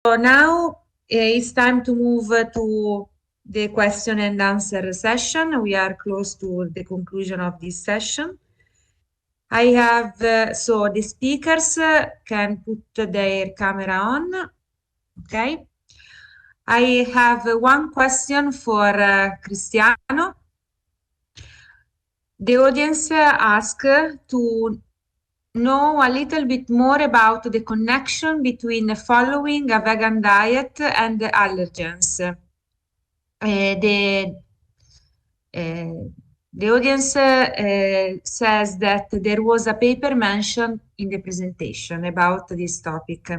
now it's time to move to the question and answer session. We are close to the conclusion of this session. I have, so the speakers can put their camera on, okay? I have one question for Cristiano. The audience asked to know a little bit more about the connection between following a vegan diet and allergens. The audience says that there was a paper mentioned in the presentation about this topic.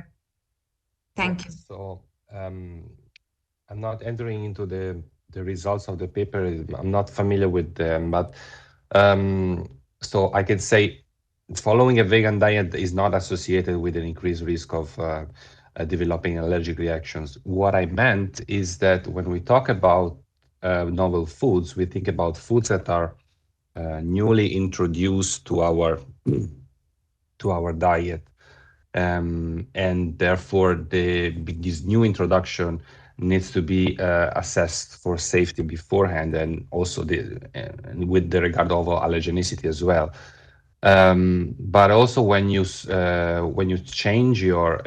Thank you. So I'm not entering into the results of the paper. I'm not familiar with them, but so I can say following a vegan diet is not associated with an increased risk of developing allergic reactions. What I meant is that when we talk about novel foods, we think about foods that are newly introduced to our diet. And therefore, this new introduction needs to be assessed for safety beforehand, and also with the regard of allergenicity as well. But also when you change your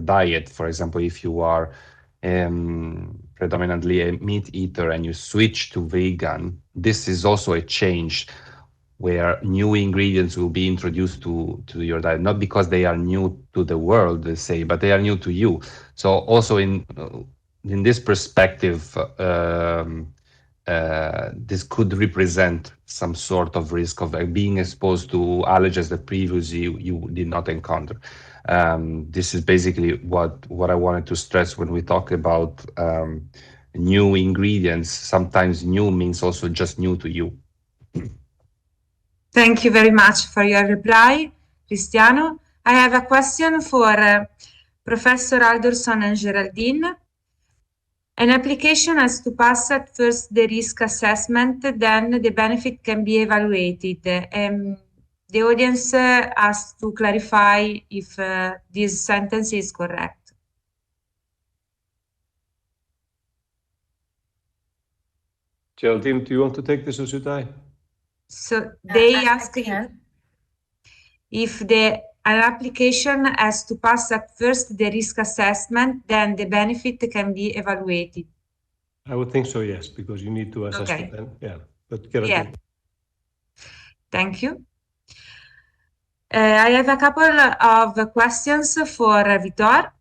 diet, for example, if you are predominantly a meat eater and you switch to vegan, this is also a change where new ingredients will be introduced to your diet, not because they are new to the world, they say, but they are new to you. So also in this perspective, this could represent some sort of risk of being exposed to allergens that previously you did not encounter. This is basically what I wanted to stress when we talk about new ingredients. Sometimes new means also just new to you. Thank you very much for your reply, Cristiano. I have a question for Professor Alderson and Geraldine. An application has to pass at first the risk assessment, then the benefit can be evaluated. The audience asks to clarify if this sentence is correct. Geraldine, do you want to take this or should I? So they ask if an application has to pass at first the risk assessment, then the benefit can be evaluated. I would think so, yes, because you need to assess it then. Yeah, but Geraldine. Yeah. Thank you. I have a couple of questions for Vitor.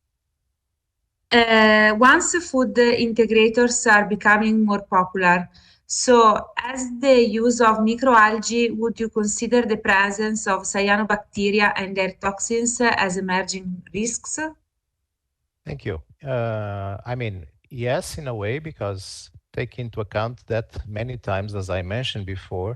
Once food integrators are becoming more popular, so as the use of microalgae, would you consider the presence of cyanobacteria and their toxins as emerging risks? Thank you. I mean, yes, in a way, because take into account that many times, as I mentioned before,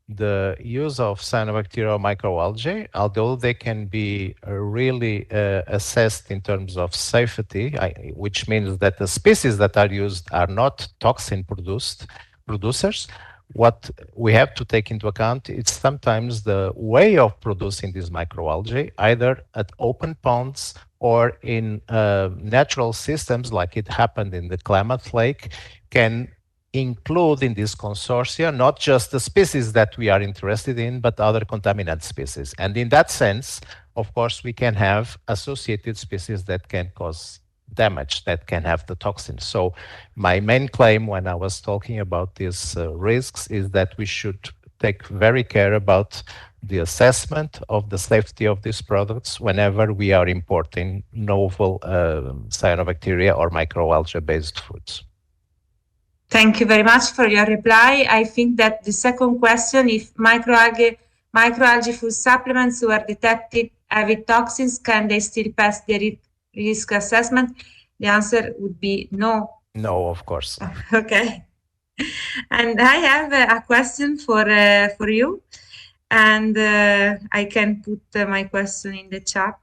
the use of cyanobacteria or microalgae, although they can be really assessed in terms of safety, which means that the species that are used are not toxin producers, what we have to take into account is sometimes the way of producing these microalgae, either at open ponds or in natural systems like it happened in the Klamath Lake, can include in this consortia not just the species that we are interested in, but other contaminant species. And in that sense, of course, we can have associated species that can cause damage, that can have the toxins. So my main claim when I was talking about these risks is that we should take very care about the assessment of the safety of these products whenever we are importing novel cyanobacteria or microalgae-based foods. Thank you very much for your reply. I think that the second question, if microalgae food supplements were detected having toxins, can they still pass the risk assessment? The answer would be no. No, of course. Okay. And I have a question for you, and I can put my question in the chat.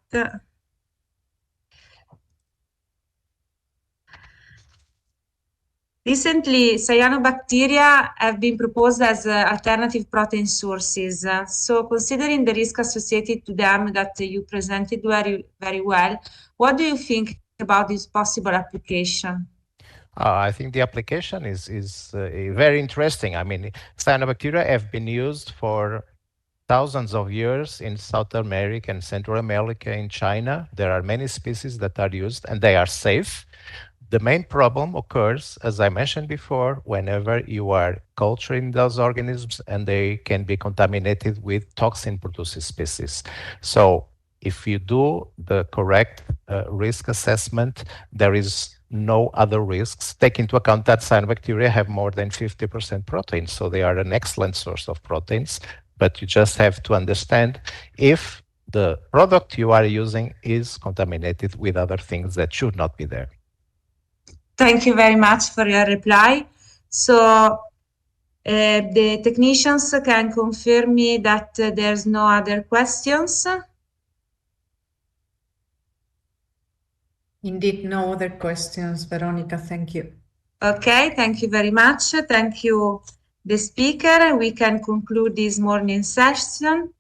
Recently, cyanobacteria have been proposed as alternative protein sources. So considering the risk associated to them that you presented very well, what do you think about this possible application? I think the application is very interesting. I mean, cyanobacteria have been used for thousands of years in South America and Central America, in China. There are many species that are used and they are safe. The main problem occurs, as I mentioned before, whenever you are culturing those organisms and they can be contaminated with toxin-producing species. So if you do the correct risk assessment, there is no other risks. Take into account that cyanobacteria have more than 50% protein, so they are an excellent source of proteins, but you just have to understand if the product you are using is contaminated with other things that should not be there. Thank you very much for your reply. So the technicians can confirm me that there's no other questions. Indeed, no other questions, Veronica. Thank you. Okay, thank you very much. Thank you, the speaker. We can conclude this morning session.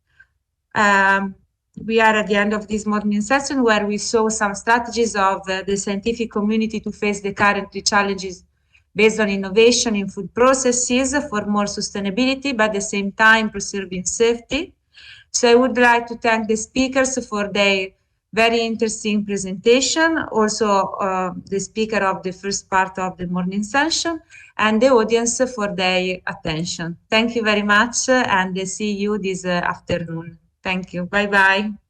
We are at the end of this morning session where we saw some strategies of the scientific community to face the current challenges based on innovation in food processes for more sustainability, but at the same time preserving safety. So I would like to thank the speakers for their very interesting presentation, also the speaker of the first part of the morning session, and the audience for their attention. Thank you very much, and see you this afternoon. Thank you. Bye-bye.